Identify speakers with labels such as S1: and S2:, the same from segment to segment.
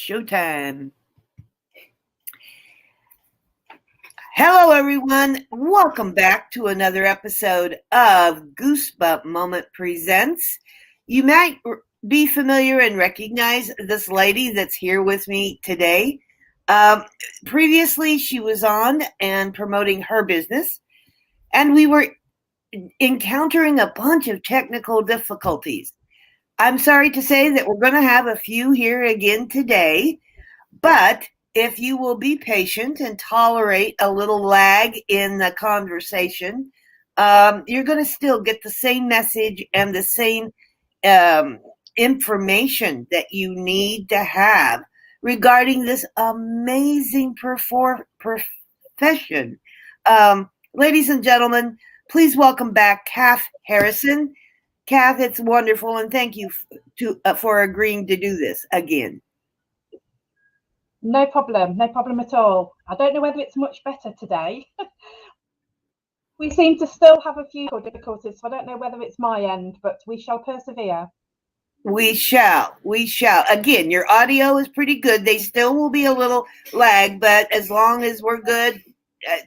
S1: Showtime. Hello, everyone. Welcome back to another episode of Goosebump Moment Presents. You might be familiar and recognize this lady that's here with me today. Previously, she was on and promoting her business, and we were encountering a bunch of technical difficulties. I'm sorry to say that we're going to have a few here again today, but if you will be patient and tolerate a little lag in the conversation, you're going to still get the same message and the same information that you need to have regarding this amazing profession. Ladies and gentlemen, please welcome back CATH Harrison. CATH, it's wonderful, and thank you for agreeing to do this again.
S2: No problem at all. I don't know whether it's much better today. We seem to still have a few difficulties, so I don't know whether it's my end, but we shall persevere.
S1: We shall. Again, your audio is pretty good. They still will be a little lag, but as long as we're good,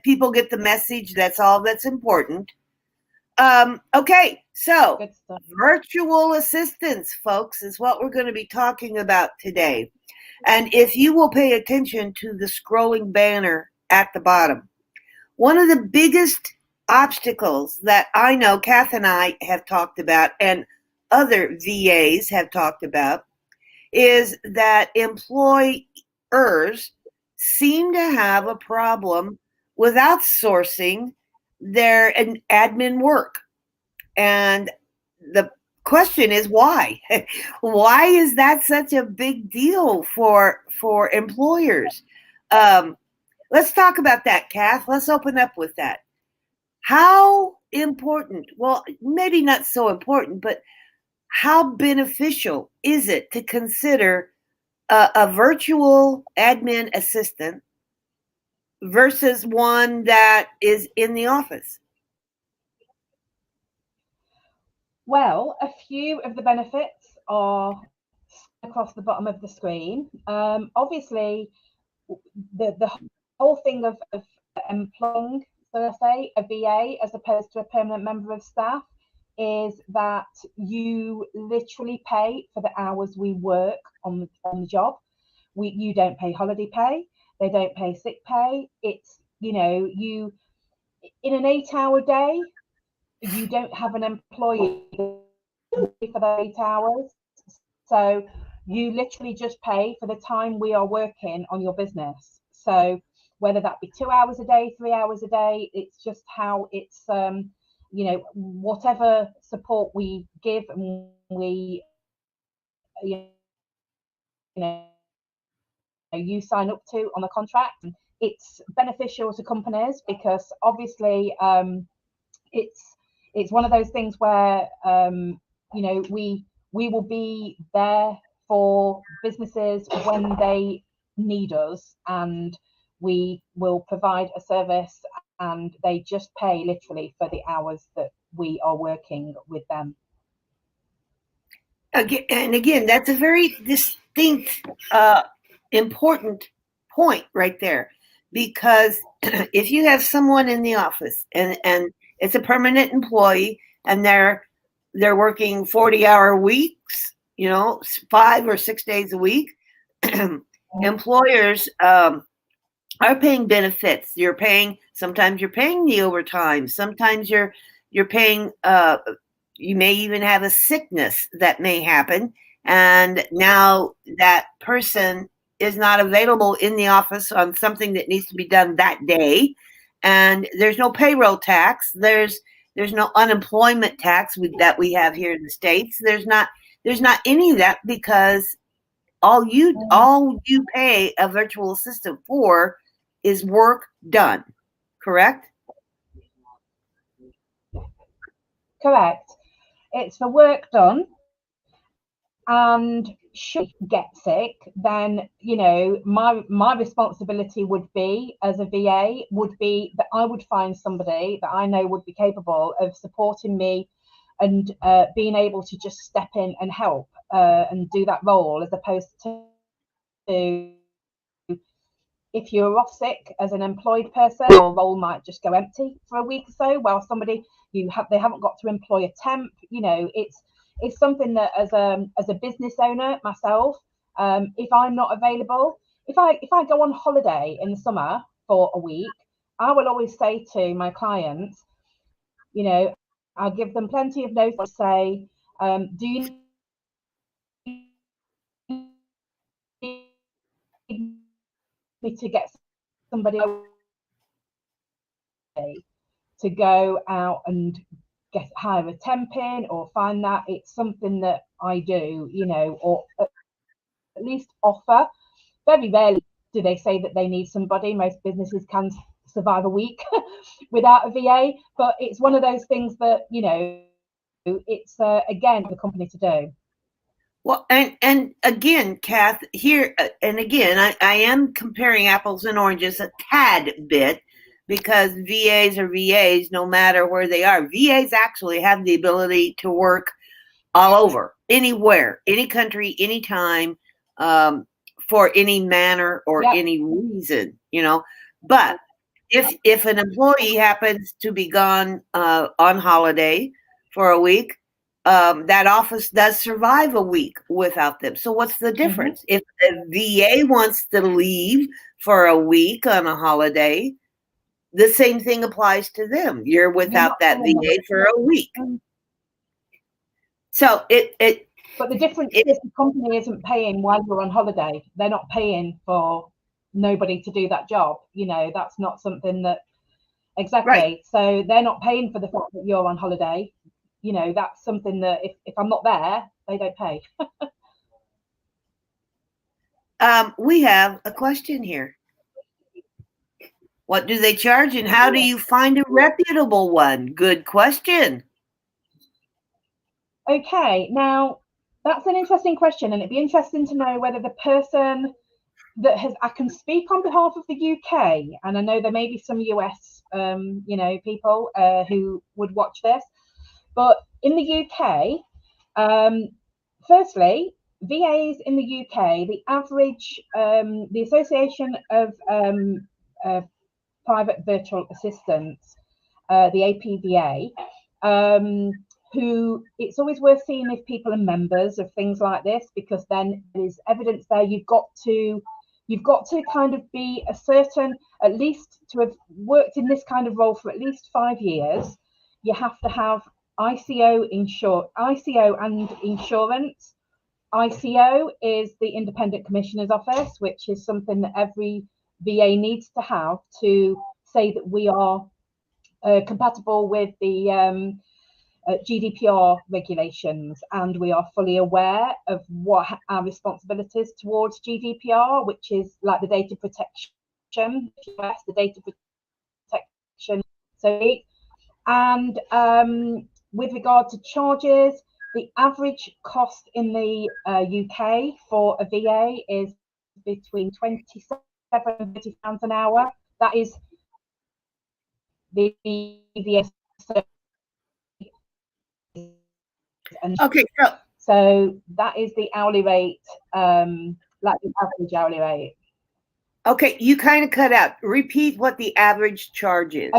S1: people get the message. That's all that's important. Okay, so virtual assistants, folks, is what we're going to be talking about today. And if you will pay attention to the scrolling banner at the bottom, one of the biggest obstacles that I know CATH and I have talked about and other VAs have talked about is that employers seem to have a problem with outsourcing their admin work. And the question is why? Why is that such a big deal for employers? Let's talk about that, CATH. Let's open up with that. How important, well, maybe not so important, but how beneficial is it to consider a virtual admin assistant versus one that is in the office?
S2: Well, a few of the benefits are across the bottom of the screen. Obviously, the whole thing of employing, so to say, a VA as opposed to a permanent member of staff is that you literally pay for the hours we work on the job. You don't pay holiday pay. They don't pay sick pay. It's, you in an 8-hour day, you don't have an employee for the 8 hours. So you literally just pay for the time we are working on your business. So whether that be 2 hours a day, 3 hours a day, it's just how it's, whatever support we give and we, you sign up to on the contract. It's beneficial to companies because obviously it's one of those things where we will be there for businesses when they need us, and we will provide a service, and they just pay literally for the hours that we are working with them.
S1: Again, that's a very distinct, important point right there, because if you have someone in the office and it's a permanent employee and they're working 40-hour weeks, 5 or 6 days a week, employers are paying benefits. Sometimes you're paying the overtime. Sometimes you're paying, you may even have a sickness that may happen. And now that person is not available in the office on something that needs to be done that day. And there's no payroll tax. There's no unemployment tax that we have here in the States. There's not any of that, because all you pay a virtual assistant for is work done. Correct?
S2: Correct. It's for work done. And should get sick, then my responsibility would be, as a VA, would be that I would find somebody that I know would be capable of supporting me and being able to just step in and help and do that role, as opposed to if you're off sick as an employed person, your role might just go empty for a week or so, while somebody they haven't got to employ a temp. It's something that as a business owner myself, if I'm not available, if I go on holiday in the summer for a week, I will always say to my clients, I'll give them plenty of notice to say, do you need me to get somebody to go out and hire a temp in, or find that it's something that I do, or at least offer. Very rarely do they say that they need somebody. Most businesses can survive a week without a VA, but it's one of those things that, it's again the company to do.
S1: Well, and again, Kath, here, and again, I am comparing apples and oranges a tad bit, because VAs are VAs no matter where they are. VAs actually have the ability to work all over, anywhere, any country, anytime, for any manner or any reason, But if an employee happens to be gone on holiday for a week, that office does survive a week without them. So what's the difference? If the VA wants to leave for a week on a holiday, the same thing applies to them. You're without that VA for a week. So
S2: but the difference is the company isn't paying while you're on holiday. They're not paying for nobody to do that job. That's not something that exactly. Right. So they're not paying for the fact that you're on holiday. That's something that if I'm not there, they don't pay.
S1: We have a question here. What do they charge, and how do you find a reputable one? Good question.
S2: Okay, now that's an interesting question, and it'd be interesting to know whether the person that I can speak on behalf of the UK, and I know there may be some US, people who would watch this, but in the UK, firstly, VAs in the UK, the average, the Association of Private Virtual Assistants, the APVA, who it's always worth seeing if people are members of things like this, because then there's evidence there. You've got to kind of be a certain, at least to have worked in this kind of role for at least 5 years. You have to have ICO and insurance. ICO is the Independent Commissioner's Office, which is something that every VA needs to have to say that we are compatible with the GDPR regulations, and we are fully aware of what our responsibilities towards GDPR, which is like the data protection, the data protection. And with regard to charges, the average cost in the UK for a VA is between £27 and £30 an hour. That is the VA.
S1: Okay,
S2: so that is the hourly rate, like the average hourly rate.
S1: Okay, you kind of cut out. Repeat what the average charge is.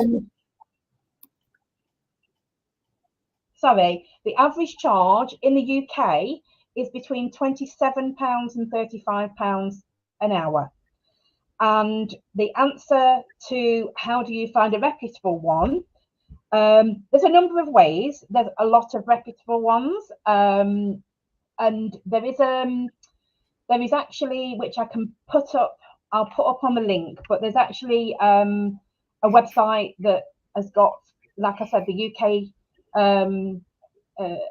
S2: Sorry, the average charge in the UK is between £27 and £35 an hour. And the answer to how do you find a reputable one, there's a number of ways. There's a lot of reputable ones, and there is actually, which I can put up, I'll put up on the link, but there's actually a website that has got, like I said, the UK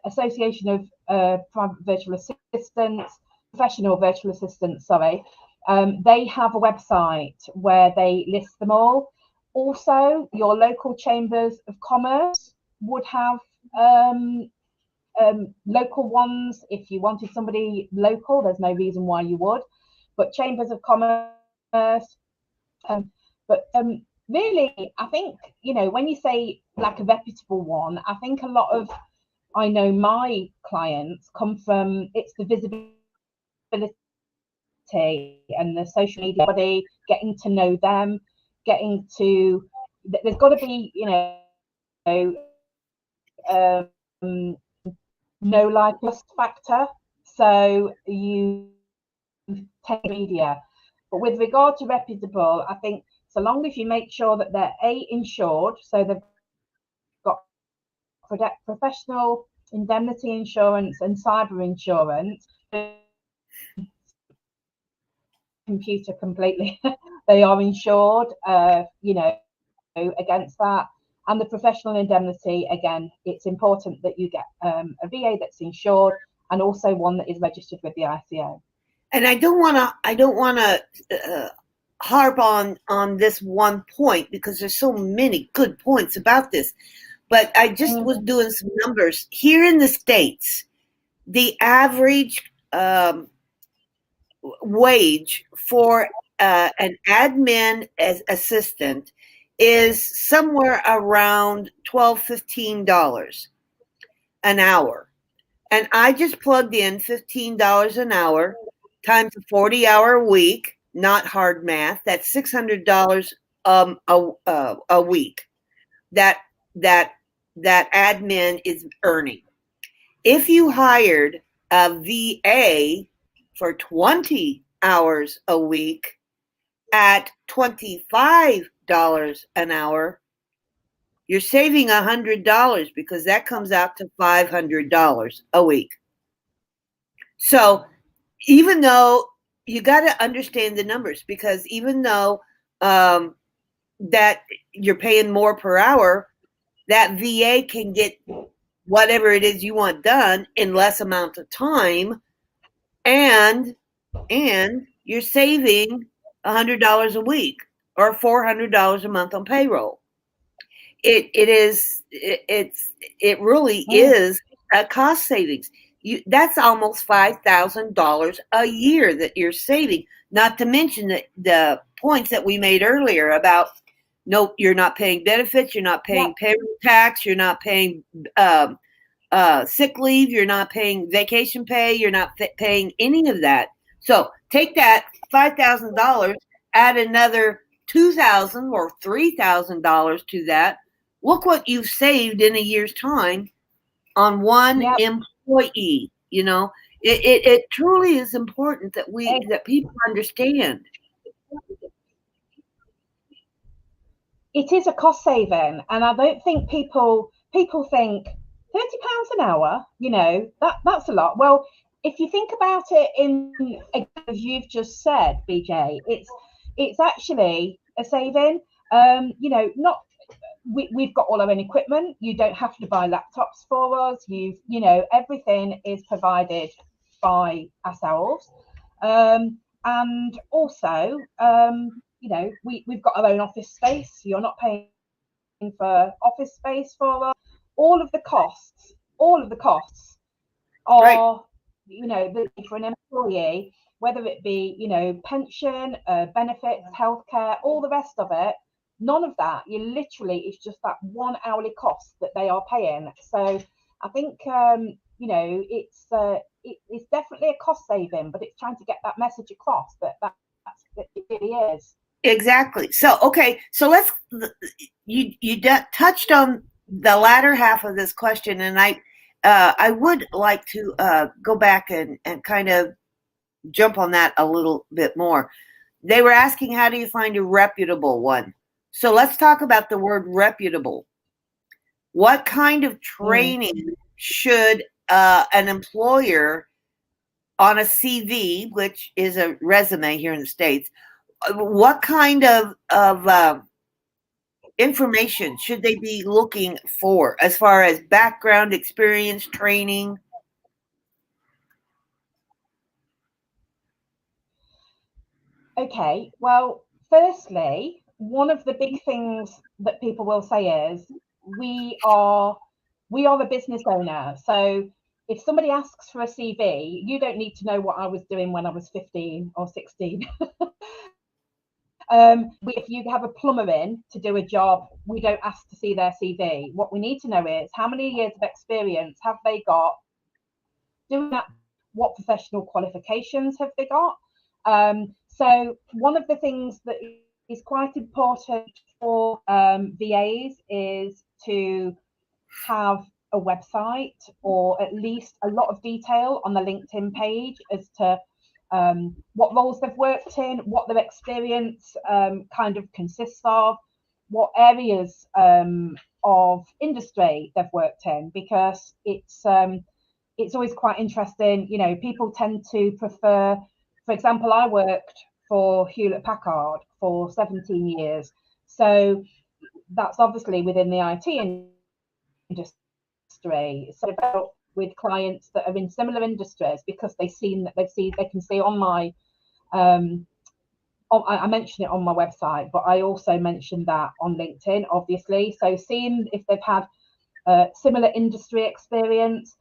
S2: Association of Private Virtual Assistants, Professional Virtual Assistants, sorry. They have a website where they list them all. Also, your local chambers of commerce would have local ones. If you wanted somebody local, there's no reason why you would, but chambers of commerce. Really, I think, when you say like a reputable one, I think a lot of, I know my clients come from, it's the visibility and the social media body, getting to know them, getting to, there's got to be, no like trust factor. So you take media. But with regard to reputable, I think so long as you make sure that they're insured, so they've got professional indemnity insurance and cyber insurance, computer completely, they are insured, against that. And the professional indemnity, again, it's important that you get a VA that's insured and also one that is registered with the ICO.
S1: And I don't want to harp on this one point because there's so many good points about this. But I just was doing some numbers here in the States. The average wage for an admin assistant is somewhere around $12-15 an hour. And I just plugged in $15 an hour times a 40-hour week, not hard math. That's $600 a week that admin is earning. If you hired a VA for 20 hours a week at $25 an hour, you're saving $100 because that comes out to $500 a week. So even though you got to understand the numbers, because even though that you're paying more per hour, that VA can get whatever it is you want done in less amount of time, and you're saving $100 a week or $400 a month on payroll. It really is a cost savings. That's almost $5,000 a year that you're saving. Not to mention the points that we made earlier about no, you're not paying benefits, you're not paying payroll tax, you're not paying sick leave, you're not paying vacation pay, you're not paying any of that. So take that $5,000, add another $2,000 or $3,000 to that. Look what you've saved in a year's time on one employee. It truly is important that people understand.
S2: It is a cost saving, and I don't think people think £30 an hour, that's a lot. Well, if you think about it as you've just said, BJ, it's actually a saving. We've got all our own equipment. You don't have to buy laptops for us. Everything is provided by ourselves. And also, we've got our own office space. You're not paying for office space for us. All of the costs are, for an employee, whether it be, pension, benefits, healthcare, all the rest of it. None of that. It's just that one hourly cost that they are paying. So I think, it's definitely a cost saving, but it's trying to get that message across that it really is.
S1: Exactly. So, okay. So you touched on the latter half of this question, and I would like to go back and kind of jump on that a little bit more. They were asking, how do you find a reputable one? So let's talk about the word reputable. What kind of training should an employer on a CV, which is a resume here in the States, what kind of information should they be looking for as far as background, experience, training?
S2: Okay, well, firstly, one of the big things that people will say is we are a business owner. So if somebody asks for a CV, you don't need to know what I was doing when I was 15 or 16. If you have a plumber in to do a job, we don't ask to see their CV. What we need to know is how many years of experience have they got doing that? What professional qualifications have they got? So one of the things that is quite important for VAs is to have a website, or at least a lot of detail on the LinkedIn page as to what roles they've worked in, what their experience kind of consists of, what areas of industry they've worked in, because it's always quite interesting. You know, people tend to prefer, for example, I worked for Hewlett Packard for 17 years. So that's obviously within the IT industry. So with clients that are in similar industries, because they can see on my I mention it on my website, but I also mention that on LinkedIn, obviously. So seeing if they've had similar industry experience.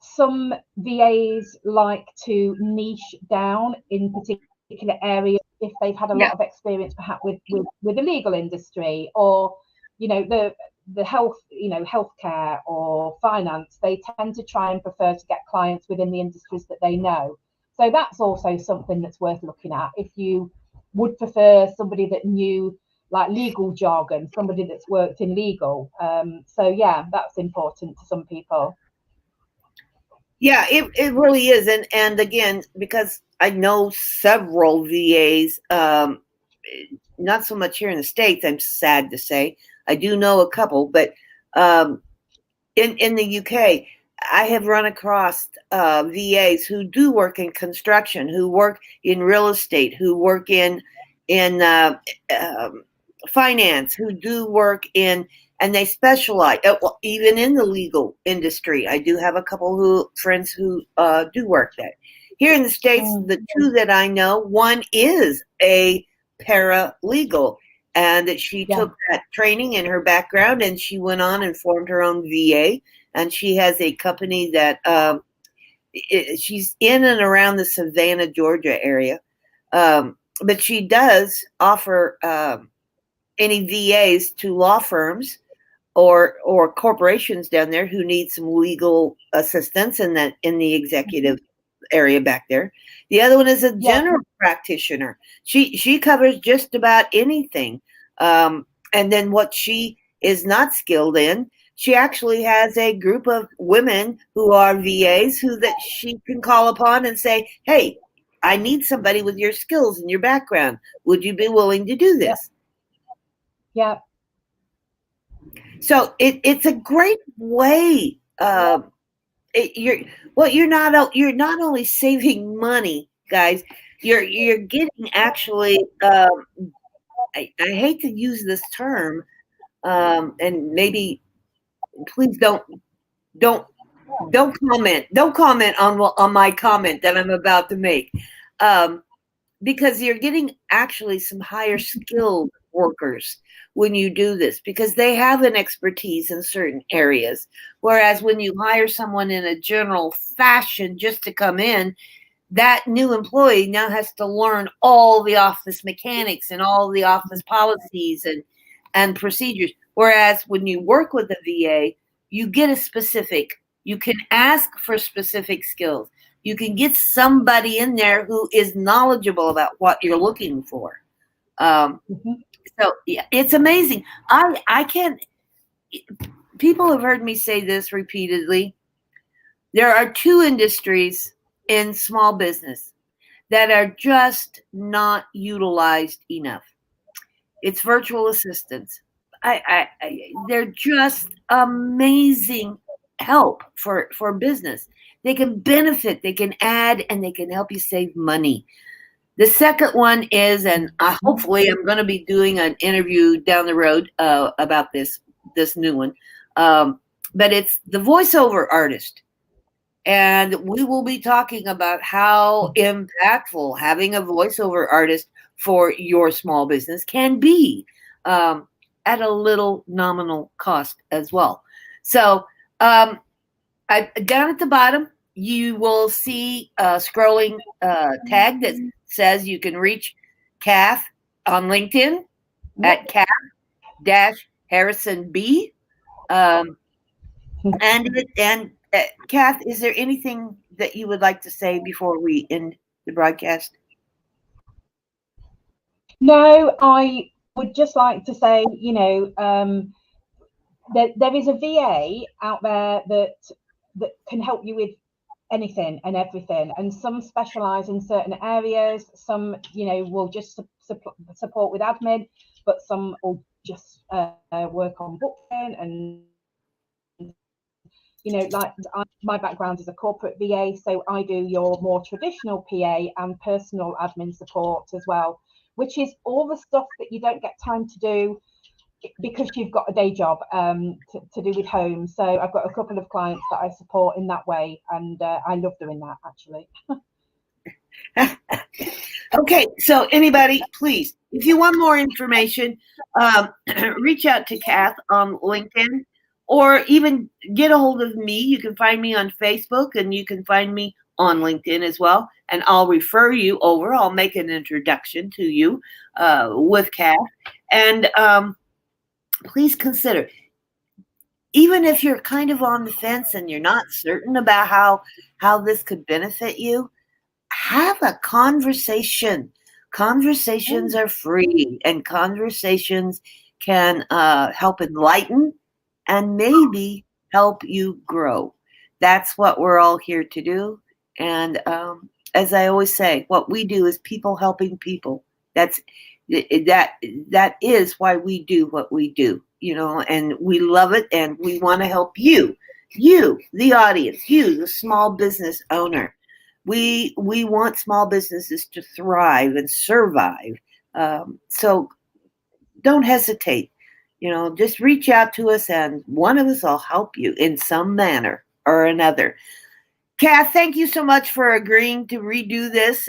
S2: Some VAs like to niche down in particular areas if they've had a lot of experience, perhaps with the legal industry, or the health, healthcare or finance. They tend to try and prefer to get clients within the industries that they know. So that's also something that's worth looking at. If you would prefer somebody that knew like legal jargon, somebody that's worked in legal. So yeah, that's important to some people.
S1: Yeah, it really is. And again, because I know several VAs, not so much here in the States, I'm sad to say. I do know a couple, but in the UK, I have run across VAs who do work in construction, who work in real estate, who work in finance, who do work in, and they specialize even in the legal industry. I do have a couple friends who do work there. Here in the States, the two that I know, one is a paralegal, and that she took that training in her background, and she went on and formed her own VA, and she has a company that she's in and around the Savannah, Georgia area, but she does offer any VAs to law firms or corporations down there who need some legal assistance in the executive area back there. The other one is a general practitioner. She covers just about anything. And then what she is not skilled in, she actually has a group of women who are VAs who that she can call upon and say, "Hey, I need somebody with your skills and your background. Would you be willing to do this?"
S2: Yeah.
S1: So it's a great way. You're not only saving money, guys. You're getting actually. I hate to use this term, and maybe please don't comment on my comment that I'm about to make, because you're getting actually some higher skilled workers when you do this, because they have an expertise in certain areas. Whereas when you hire someone in a general fashion just to come in, that new employee now has to learn all the office mechanics and all the office policies and procedures. Whereas when you work with a VA, you get you can ask for specific skills. You can get somebody in there who is knowledgeable about what you're looking for. So yeah, it's amazing. I can't. People have heard me say this repeatedly. There are two industries in small business that are just not utilized enough. It's virtual assistants. They're just amazing help for business. They can benefit, they can add, and they can help you save money. The second one is, and hopefully I'm going to be doing an interview down the road about this new one, but it's the voiceover artist. And we will be talking about how impactful having a voiceover artist for your small business can be, at a little nominal cost as well. So down at the bottom, you will see a scrolling tag that says you can reach CATH on LinkedIn at CATH-Harrison B. And CATH, is there anything that you would like to say before we end the broadcast?
S2: No, I would just like to say, there is a VA out there that can help you with anything and everything, and some specialize in certain areas. Some, will just support with admin, but some will just work on booking. And my background is a corporate VA, so I do your more traditional PA and personal admin support as well, which is all the stuff that you don't get time to do because you've got a day job to do with home. So I've got a couple of clients that I support in that way, and I love doing that, actually.
S1: Okay, so anybody, please, if you want more information, reach out to Kath on LinkedIn, or even get a hold of me. You can find me on Facebook, and you can find me on LinkedIn as well, and I'll refer you over. I'll make an introduction to you with Kath, and please consider, even if you're kind of on the fence and you're not certain about how this could benefit you, have a conversation. Conversations are free, and conversations can help enlighten and maybe help you grow. That's what we're all here to do. And as I always say, what we do is people helping people. That is why we do what we do, and we love it, and we want to help you, the audience, you, the small business owner. We want small businesses to thrive and survive. So don't hesitate. Just reach out to us, and one of us will help you in some manner or another. Kath, thank you so much for agreeing to redo this.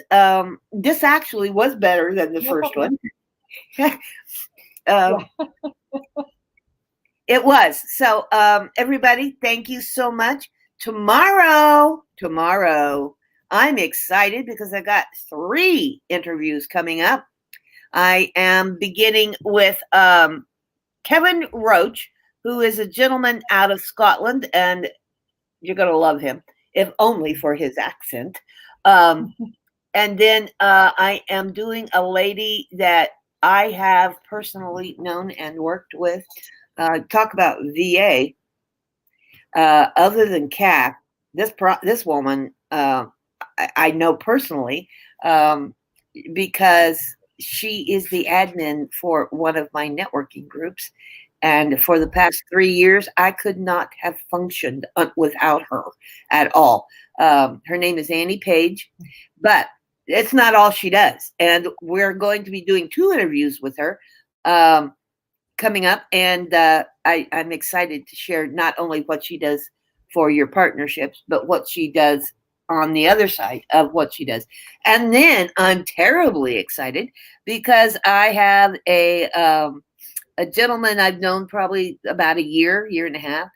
S1: This actually was better than the first one. It was. So everybody, thank you so much. Tomorrow, I'm excited because I got 3 interviews coming up. I am beginning with Kevin Roach, who is a gentleman out of Scotland, and you're going to love him, if only for his accent. And then I am doing a lady that I have personally known and worked with. Talk about VA. Other than Kath, this woman I know personally because she is the admin for one of my networking groups. And for the past 3 years, I could not have functioned without her at all. Her name is Annie Page, but it's not all she does. And we're going to be doing 2 interviews with her coming up. And I'm excited to share not only what she does for your partnerships, but what she does on the other side of what she does. And then I'm terribly excited because I have a gentleman I've known probably about a year and a half,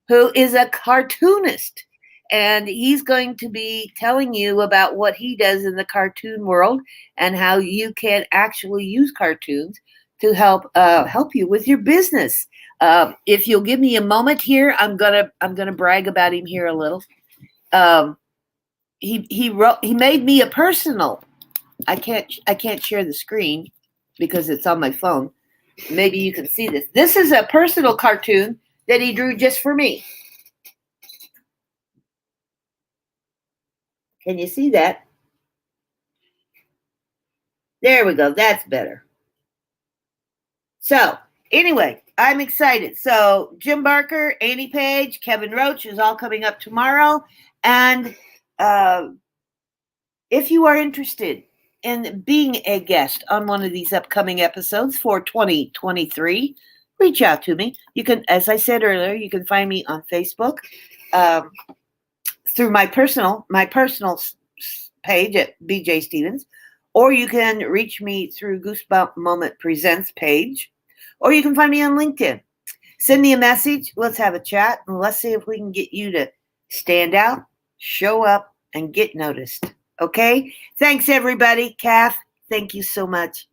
S1: who is a cartoonist. And he's going to be telling you about what he does in the cartoon world and how you can actually use cartoons to help you with your business. If you'll give me a moment here, I'm gonna brag about him here a little. He made me a personal. I can't share the screen because it's on my phone. Maybe you can see this. This is a personal cartoon that he drew just for me. Can you see that? There we go. That's better. So anyway, I'm excited. So Jim Barker, Annie Page, Kevin Roach is all coming up tomorrow. And if you are interested in being a guest on one of these upcoming episodes for 2023, reach out to me. You can, as I said earlier, you can find me on Facebook through my personal page at BJ Stevens, or you can reach me through Goosebump Moment Presents page, or you can find me on LinkedIn. Send me a message. Let's have a chat, and let's see if we can get you to stand out, show up, and get noticed. Okay? Thanks, everybody. Kath, thank you so much.